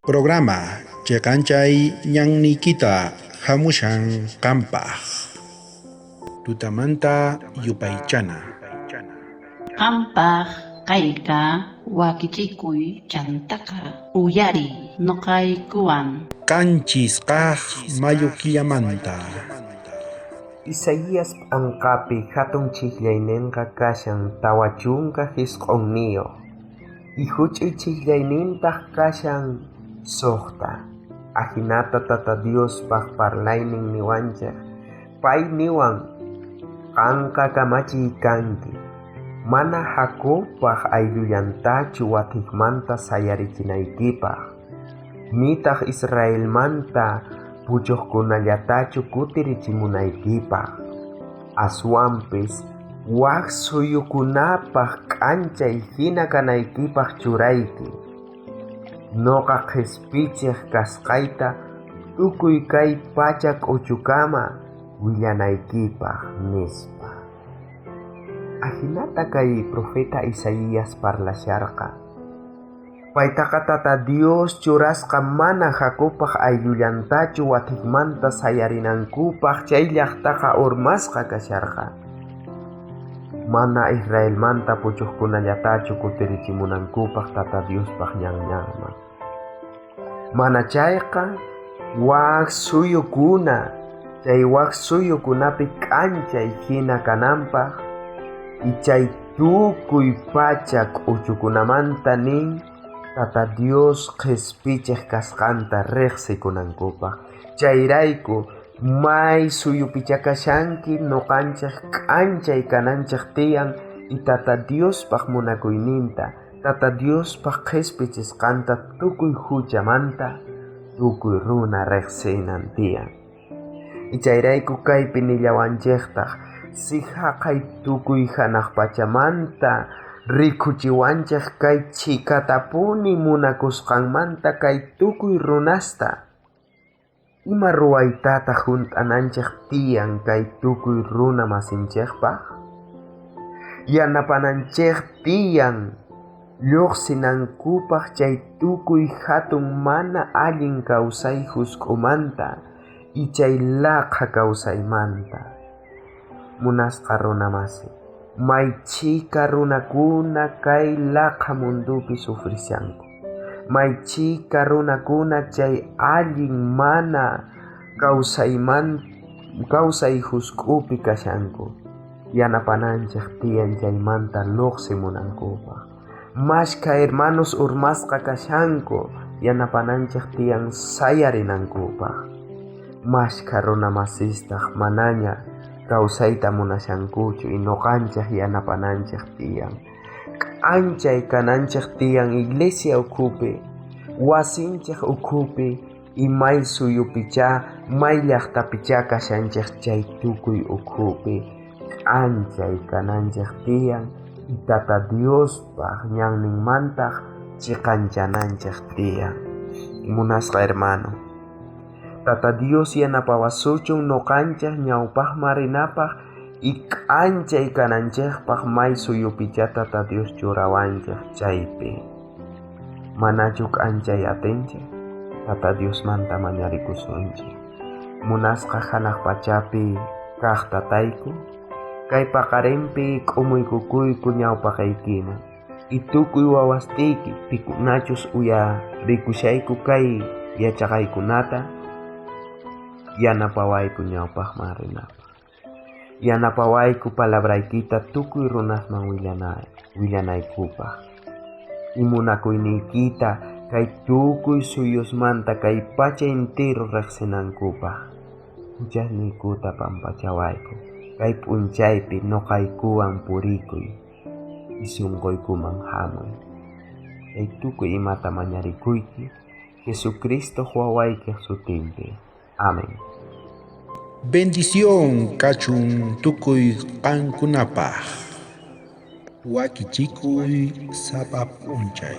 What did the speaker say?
Programa Chekanchay Ñan Nikita Hamushan Kampaj Tutamanta Yupaychana Qampaq kayka wakichikuy chantaka uyari noqaykuwan Kanchis Kaj Mayo Killamanta Isaías ankapi hatun chikllaynenqa kashan tawachunqa hisq'unniyo y huch'uy chikllaynintaq kashan suqta ahinata tata Diospaq parlaynin niwanchik pay niwan qanqa kamachiy kanki mana hakupaq aylullantachu wathikmanta sayarichinaykipaq nitaq Israelmanta puchuqkunallatachu kutirichimunaykipaq aswanpis waq suyukunapaq k'anchay hina kanaykipaq churayki noqa qhispichiq kasqayta tukuy kay pacha k'uchukama willanaykipaq nispa ahinata kay profeta Isaías parlasharqa paytaqa tata Dios churasqa mana hakupaq ayllullantachu wathikmanta sayarinankupaq chay llaqtaqa urmasqa kasharqa mana Israelmanta puchuqkunallatachu kutirichimunankupaq tata Diospaq ñanñanman mana chayqa waq suyukuna chay waq suyukunapi k'anchay hina kananpaq y chay tukuy pacha k'uchukunamanta nin tata Dios qhispichiq kasqanta riqsikunankupaq chayrayku may suyupicha kashanki noqanchik k'anchay kananchik tiyan y tata Diospaq munakuyninta tata Diospaq qhispichisqanta tukuy huchamanta tukuy runa riqsinan tiyan y chayrayku kaypi nillawanchiktaj si haqay tukuy hanaq pachamanta rikuchiwanchik kay chikatapuni munakusqanmanta kay tukuy runasta ima ruwaytataq hunt'ananchik tiyan kay tukuy runa masinchikpaq yanapananchik tiyan lluqsinankupaq chay tukuy hatun mana allin kawsay husk'umanta y chay laqha kawsaymanta munasqa runa masi maychika runakuna kay laqha mundupi sufrisyanku maychika runakuna chay allin mana kawsay husk'upi kashanku yanapananchik tiyan chaymanta lluqsimunankupaq mashka hermanos urmasqa kashanku yanapananchik tiyan sayarinankupaq mashka runa masistaq manaña kawsayta munashankuchu y noqanchik yanapananchik tiyan k'anchay kananchik tiyan iglesia ukhupi wasinchik ukhupi y may suyupicha may llaqtapicha kashanchik chay tukuy ukhupi k'anchay kananchik tiyan y tata Diospaq ñanninmantaq chiqanchananchik tiyan munasqa hermano tata Dios yanapawasuchun noqanchik ñawpaqman rinapaq y k'anchay kananchikpaq may suyupicha tata Dios churawanchik chaypi manachu k'anchay atinchik tata Diosmanta mañarikusunchik munasqa hanaq pachapi kaq tatayku kay paqarinpi k'umuykukuyku ñawpaqaykina y tukuy wawastiyki pikunachus uyarikushayku kay yachaqaykunata yanapawayku ñawpaqman rinapaq yanapawayku palabraykita tukuy runasman willanaykupaq y munakuyniykita kay tukuy suyusmanta kay pacha entero riqsinankupaq huchasniykuta pampachawayku kay p'unchaypi noqaykuwan purikuy y sunquykuman hamuy kay tukuy imata mañarikuyki Jesucristo wawaykiq sutinpi amén. Bendición Kachun Tukuy Qankunapaj Wakichikuy Sapapunchay